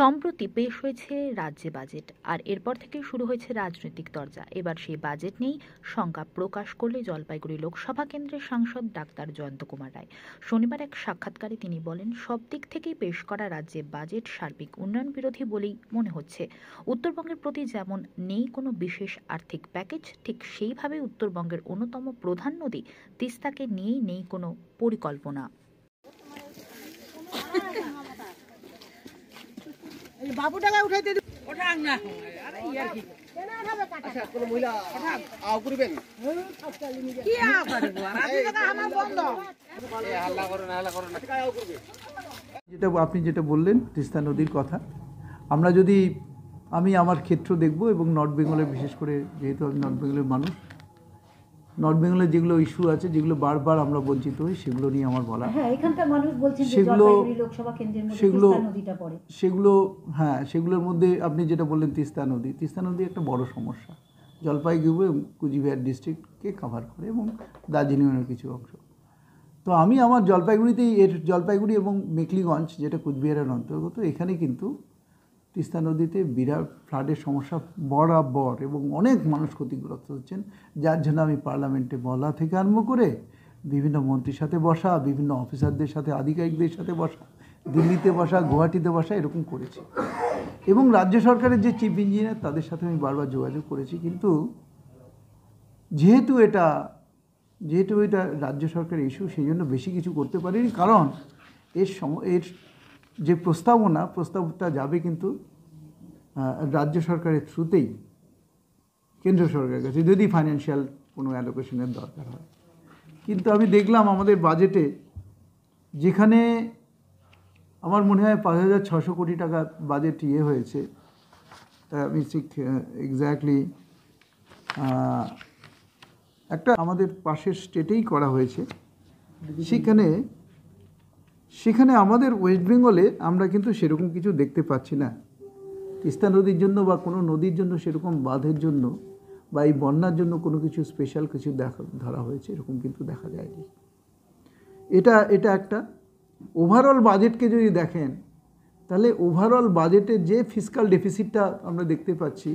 সম্প্রতি পেশ হয়েছে রাজ্যে বাজেট, আর এরপর থেকে শুরু হয়েছে রাজনৈতিক তরজা। এবার সেই বাজেট নিয়েই শঙ্কা প্রকাশ করলে জলপাইগুড়ি লোকসভা কেন্দ্রের সাংসদ ডাক্তার জয়ন্ত কুমার রায়। শনিবার এক সাক্ষাৎকারে তিনি বলেন, সব দিক থেকেই পেশ করা রাজ্যে বাজেট সার্বিক উন্নয়ন বিরোধী বলেই মনে হচ্ছে। উত্তরবঙ্গের প্রতি যেমন নেই কোনো বিশেষ আর্থিক প্যাকেজ, ঠিক সেইভাবে উত্তরবঙ্গের অন্যতম প্রধান নদী তিস্তাকে নিয়েই নেই কোনো পরিকল্পনা। বাবু টাকা উঠাইতে ওঠাক না আরে ইয়ার কি আচ্ছা কোন মহিলা আও করবেন কি আও করব রাতে টাকা আমার বন্ধ এ হাল্লা করো না টাকা আও করবে। যেটা আপনি যেটা বললেন তিস্তা নদীর কথা, আমরা যদি আমি আমার ক্ষেত্র দেখব এবং নর্থ বেঙ্গলের, বিশেষ করে যেহেতু আমি নর্থ বেঙ্গলের মানুষ, নর্থ বেঙ্গলের যেগুলো ইস্যু আছে, যেগুলো বারবার আমরা বঞ্চিত হই, সেগুলো নিয়ে আমার বলা। এখানকার মানুষ বলছেন যে জলপাইগুড়ি লোকসভা কেন্দ্রের মধ্যে তিস্তা নদীটা পড়ে। সেগুলোর মধ্যে আপনি যেটা বললেন তিস্তা নদী একটা বড় সমস্যা। জলপাইগুড়ি এবং কুচবিহার ডিস্ট্রিক্টকে কভার করে এবং দার্জিলিংয়ের কিছু অংশ। তো আমি আমার জলপাইগুড়ি এবং মেখলিগঞ্জ, যেটা কুচবিহারের অন্তর্গত, এখানে কিন্তু তিস্তা নদীতে বিরাট ফ্লাডের সমস্যা বরাবর এবং অনেক মানুষ ক্ষতিগ্রস্ত হচ্ছেন, যার জন্য আমি পার্লামেন্টে বলা থেকে আরম্ভ করে বিভিন্ন মন্ত্রীর সাথে বসা, বিভিন্ন অফিসারদের সাথে, আধিকারিকদের সাথে বসা, দিল্লিতে বসা, গুয়াহাটিতে বসা, এরকম করেছি। এবং রাজ্য সরকারের যে চিফ ইঞ্জিনিয়ার, তাদের সাথে আমি বারবার যোগাযোগ করেছি। কিন্তু যেহেতু এটা রাজ্য সরকারের ইস্যু, সেই জন্য বেশি কিছু করতে পারিনি। কারণ এর যে প্রস্তাবটা যাবে কিন্তু রাজ্য সরকারের থ্রুতেই কেন্দ্র সরকারের কাছে, যদি ফাইন্যান্সিয়াল কোনো অ্যালোকেশনের দরকার হয়। কিন্তু আমি দেখলাম আমাদের বাজেটে, যেখানে আমার মনে হয় 5,600 কোটি টাকা বাজেট হয়েছে, আমি ঠিক এক্স্যাক্টলি একটা আমাদের পাশের স্টেটেই করা হয়েছে, সেখানে আমাদের ওয়েস্ট বেঙ্গলে আমরা কিন্তু সেরকম কিছু দেখতে পাচ্ছি না। তিস্তা নদীর জন্য বা কোনো নদীর জন্য সেরকম বাঁধের জন্য বা এই বন্যার জন্য কোনো কিছু স্পেশাল কিছু ধরা হয়েছে, এরকম কিন্তু দেখা যায়নি। এটা একটা ওভারঅল বাজেটকে যদি দেখেন, তাহলে ওভারঅল বাজেটের যে ফিসকাল ডেফিসিটটা আমরা দেখতে পাচ্ছি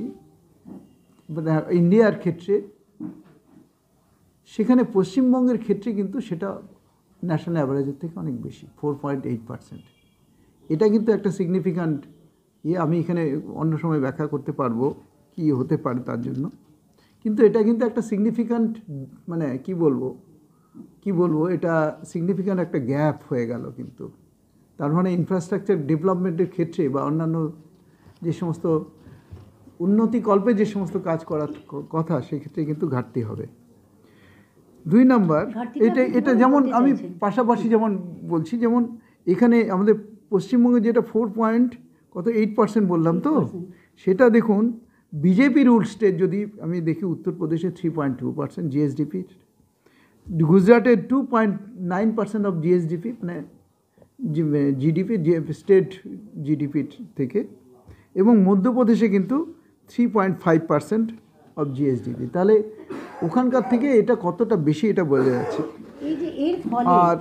মানে ইন্ডিয়ার ক্ষেত্রে, সেখানে পশ্চিমবঙ্গের ক্ষেত্রে কিন্তু সেটা ন্যাশনাল অ্যাভারেজের থেকে অনেক বেশি, 4.8%। এটা কিন্তু একটা সিগনিফিক্যান্ট আমি এখানে অন্য সময় ব্যাখ্যা করতে পারবো কি হতে পারে তার জন্য। কিন্তু এটা কিন্তু একটা সিগনিফিক্যান্ট, মানে কি বলবো এটা সিগনিফিক্যান্ট একটা গ্যাপ হয়ে গেল। কিন্তু তার মানে ইনফ্রাস্ট্রাকচার ডেভেলপমেন্টের ক্ষেত্রে বা অন্যান্য যে সমস্ত উন্নতিকল্পে যে সমস্ত কাজ করার কথা, সেক্ষেত্রে কিন্তু ঘাটতি হবে। 2 নম্বর, এটা যেমন আমি পাশাপাশি যেমন বলছি, যেমন এখানে আমাদের পশ্চিমবঙ্গে যেটা 4.8% বললাম, তো সেটা দেখুন বিজেপি রুল স্টেট যদি আমি দেখি, উত্তরপ্রদেশে 3.2% জিএসডিপি, গুজরাটে 2.9% অফ জিএসডিপি, মানে জিডিপি, স্টেট জিডিপি থেকে, এবং মধ্যপ্রদেশে কিন্তু 3.5% অফ জিএসডিপি। তাহলে ওখানকার থেকে এটা কতটা বেশি, এটা বোঝা যাচ্ছে। আর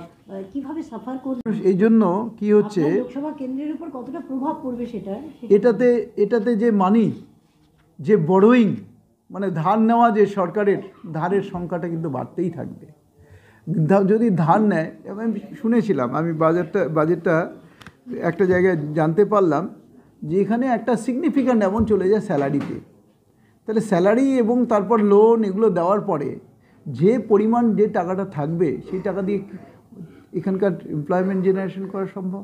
কিভাবে সাফার করবে, এই জন্য কি হচ্ছে, লোকসভা কেন্দ্রের উপর কতটা প্রভাব পড়বে সেটা, এটাতে যে মানি, যে বড়োয়িং, মানে ধার নেওয়া, যে সরকারের ধারের সংখ্যাটা কিন্তু বাড়তেই থাকবে। যদি ধার নেয়, আমি শুনেছিলাম, আমি বাজেটটা একটা জায়গায় জানতে পারলাম যে এখানে একটা সিগনিফিক্যান্ট অ্যামাউন্ট চলে যায় স্যালারিতে। তাহলে স্যালারি এবং তারপর লোন, এগুলো দেওয়ার পরে যে পরিমাণ যে টাকাটা থাকবে, সেই টাকা দিয়ে এখানকার এমপ্লয়মেন্ট জেনারেশন করা সম্ভব,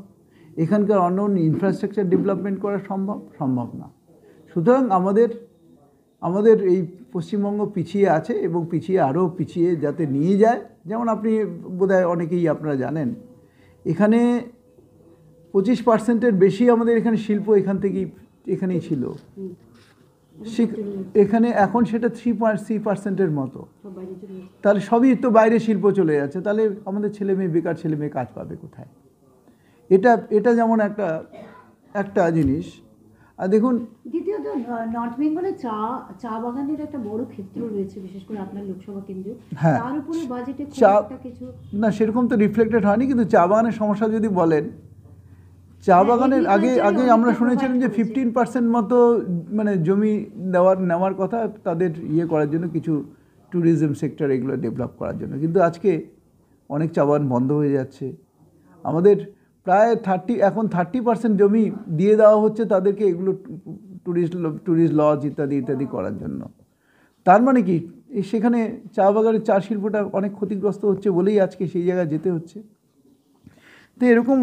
এখানকার অন্য ইনফ্রাস্ট্রাকচার ডেভেলপমেন্ট করা সম্ভব না। সুতরাং আমাদের এই পশ্চিমবঙ্গ পিছিয়ে আছে এবং আরও পিছিয়ে যাতে নিয়ে যায়। যেমন আপনি বোধহয় অনেকেই আপনারা জানেন, এখানে 25%-এর বেশি আমাদের এখানে শিল্প এখানেই ছিল। এখানে এখন সেটা 3.3%-এর মতো। তাহলে সবই তো বাইরে শিল্প চলে যাচ্ছে, তাহলে আমাদের বেকার ছেলে মেয়ে কাজ পাবে কোথায়? এটা যেমন একটা জিনিস। আর দেখুন, দ্বিতীয়ত নর্থ বেঙ্গলে চা বাগানের একটা বড় ক্ষেত্র রয়েছে, বিশেষ করে আপনার লোকসভা কেন্দ্রে। তার উপরে বাজেটে কিছু না সেরকম তো রিফ্লেক্টেড হয়নি। কিন্তু চা বাগানের সমস্যা যদি বলেন, চা বাগানের আগে আগে আমরা শুনেছিলাম যে 15% মতো মানে জমি নেওয়ার কথা তাদের ইয়ে করার জন্য, কিছু ট্যুরিজম সেক্টর এগুলো ডেভেলপ করার জন্য। কিন্তু আজকে অনেক চা বাগান বন্ধ হয়ে যাচ্ছে। আমাদের প্রায় 30% জমি দিয়ে দেওয়া হচ্ছে তাদেরকে এগুলো ট্যুরিস্ট লজ ইত্যাদি ইত্যাদি করার জন্য। তার মানে কি সেখানে চা বাগানের চা শিল্পটা অনেক ক্ষতিগ্রস্ত হচ্ছে বলেই আজকে সেই জায়গায় যেতে হচ্ছে। তো এরকম